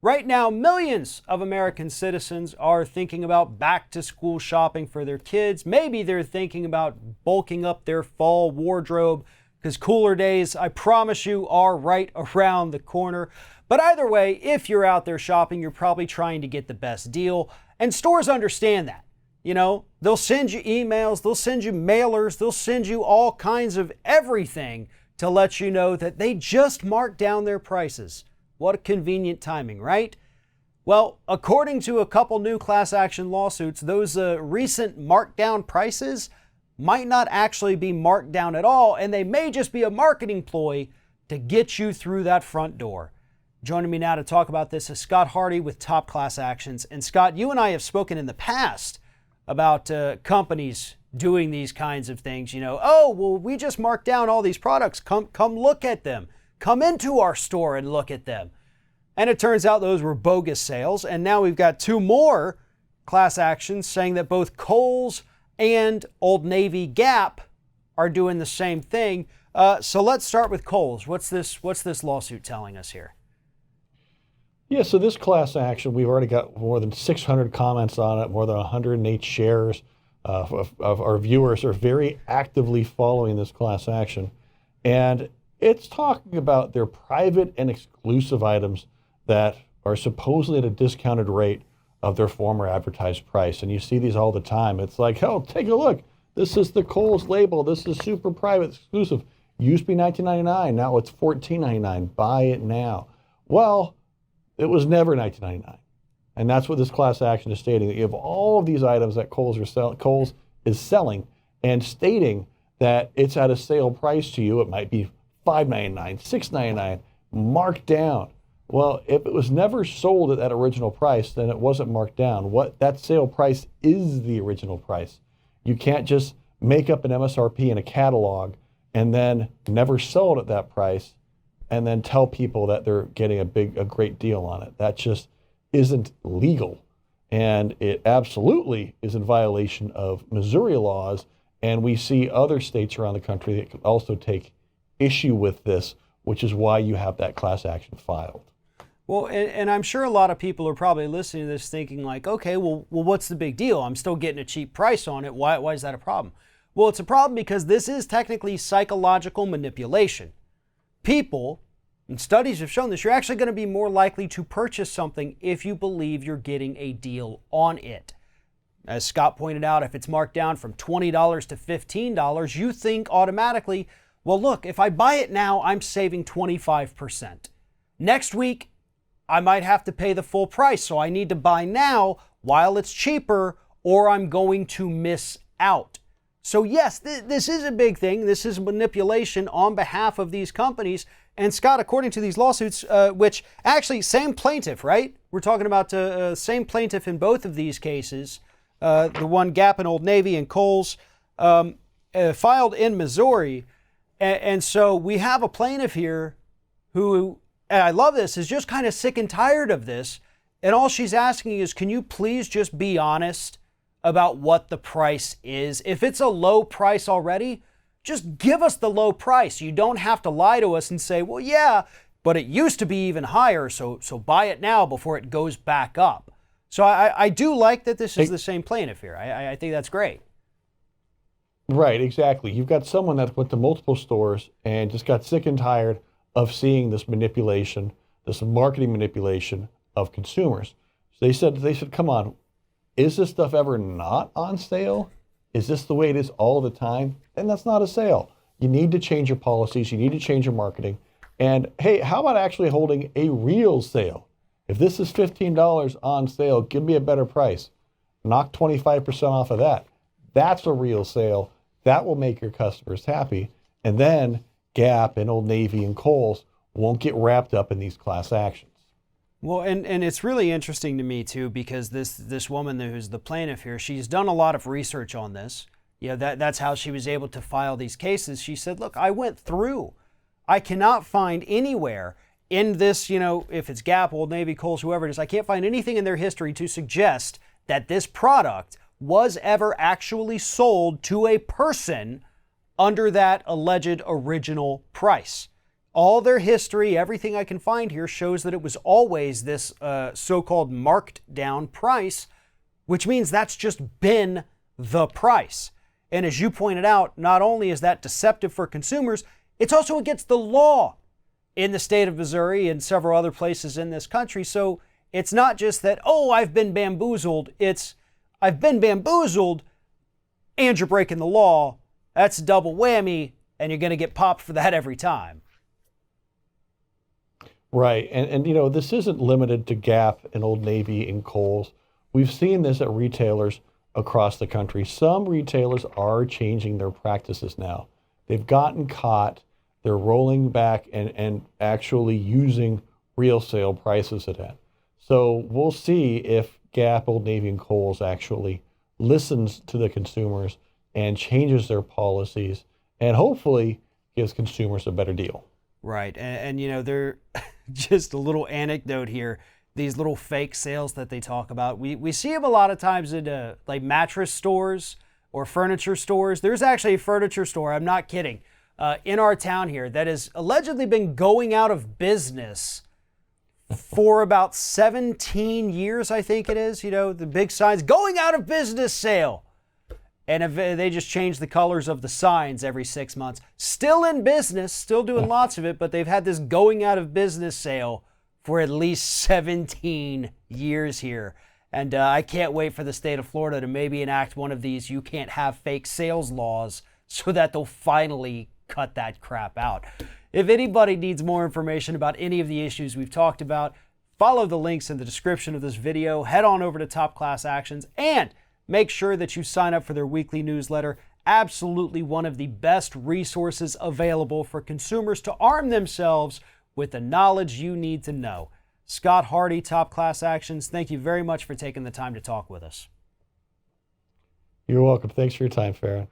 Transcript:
Right now, millions of American citizens are thinking about back to school shopping for their kids. Maybe they're thinking about bulking up their fall wardrobe because cooler days, I promise you, are right around the corner. But either way, if you're out there shopping, you're probably trying to get the best deal. And stores understand that. You know, they'll send you emails, they'll send you mailers, they'll send you all kinds of everything to let you know that they just marked down their prices. What a convenient timing, right? Well, according to a couple new class action lawsuits, those recent markdown prices might not actually be marked down at all, and they may just be a marketing ploy to get you through that front door. Joining me now to talk about this is Scott Hardy with Top Class Actions. And Scott, you and I have spoken in the past about companies doing these kinds of things. You know, oh, well, we just marked down all these products. Come look at them. Come into our store and look at them. And it turns out those were bogus sales. And now we've got two more class actions saying that both Kohl's and Old Navy Gap are doing the same thing. So let's start with Kohl's. What's this lawsuit telling us here? Yeah, so this class action, we've already got more than 600 comments on it, more than 108 shares of our viewers are very actively following this class action. And it's talking about their private and exclusive items that are supposedly at a discounted rate of their former advertised price. And you see these all the time. It's like, oh, take a look. This is the Kohl's label. This is super private exclusive. Used to be $19.99. Now it's $14.99. Buy it now. Well, it was never $19.99. And that's what this class action is stating. That you have all of these items that Kohl's is selling and stating that it's at a sale price to you. It might be $5.99, $6.99, marked down. Well, if it was never sold at that original price, then it wasn't marked down. What that sale price is the original price. You can't just make up an MSRP in a catalog and then never sell it at that price and then tell people that they're getting a great deal on it. That just isn't legal. And it absolutely is in violation of Missouri laws. And we see other states around the country that could also take issue with this, which is why you have that class action filed. Well, and I'm sure a lot of people are probably listening to this thinking like, okay, well, what's the big deal? I'm still getting a cheap price on it. Why is that a problem? Well, it's a problem because this is technically psychological manipulation. People, and studies have shown this, you're actually going to be more likely to purchase something if you believe you're getting a deal on it. As Scott pointed out, if it's marked down from $20 to $15, you think automatically, well, look, if I buy it now, I'm saving 25%. Next week, I might have to pay the full price, so I need to buy now while it's cheaper, or I'm going to miss out. So yes, this is a big thing. This is manipulation on behalf of these companies. And Scott, according to these lawsuits, which actually same plaintiff, right? We're talking about same plaintiff in both of these cases. The one Gap and Old Navy and Kohl's filed in Missouri. And so we have a plaintiff here who, and I love this, is just kind of sick and tired of this. And all she's asking is, can you please just be honest about what the price is? If it's a low price already, just give us the low price. You don't have to lie to us and say, well, yeah, but it used to be even higher, so buy it now before it goes back up. So I do like that this is the same plaintiff here. I think that's great. Right, exactly. You've got someone that went to multiple stores and just got sick and tired of seeing this manipulation, this marketing manipulation of consumers. So they said, come on, is this stuff ever not on sale? Is this the way it is all the time? Then that's not a sale. You need to change your policies. You need to change your marketing. And hey, how about actually holding a real sale? If this is $15 on sale, give me a better price. Knock 25% off of that. That's a real sale. That will make your customers happy. And then Gap and Old Navy and Kohl's won't get wrapped up in these class actions. Well, and it's really interesting to me too, because this woman who's the plaintiff here, she's done a lot of research on this. You know, that's how she was able to file these cases. She said, look, I went through. I cannot find anywhere in this, you know, if it's Gap, Old Navy, Kohl's, whoever it is, I can't find anything in their history to suggest that this product was ever actually sold to a person under that alleged original price. all their history, everything I can find here shows that it was always this so-called marked down price, which means that's just been the price. And as you pointed out, not only is that deceptive for consumers, it's also against the law in the state of Missouri and several other places in this country. So it's not just that, oh, I've been bamboozled. It's, I've been bamboozled and you're breaking the law. That's a double whammy, and you're going to get popped for that every time. Right. And you know, this isn't limited to Gap and Old Navy and Kohl's. We've seen this at retailers across the country. Some retailers are changing their practices now. They've gotten caught. They're rolling back and actually using real sale prices at that. So we'll see if Gap, Old Navy, and Kohl's actually listens to the consumers and changes their policies and hopefully gives consumers a better deal. Right. And you know, they're just a little anecdote here. These little fake sales that they talk about, we see them a lot of times in like mattress stores or furniture stores. There's actually a furniture store, I'm not kidding, in our town here that has allegedly been going out of business for about 17 years, I think it is. You know, the big signs, going out of business sale. And if they just change the colors of the signs every 6 months. Still in business, still doing lots of it, but they've had this going out of business sale for at least 17 years here. And I can't wait for the state of Florida to maybe enact one of these you can't have fake sales laws so that they'll finally cut that crap out. If anybody needs more information about any of the issues we've talked about, follow the links in the description of this video, head on over to Top Class Actions, and make sure that you sign up for their weekly newsletter. Absolutely one of the best resources available for consumers to arm themselves with the knowledge you need to know. Scott Hardy, Top Class Actions, thank you very much for taking the time to talk with us. You're welcome. Thanks for your time, Farron.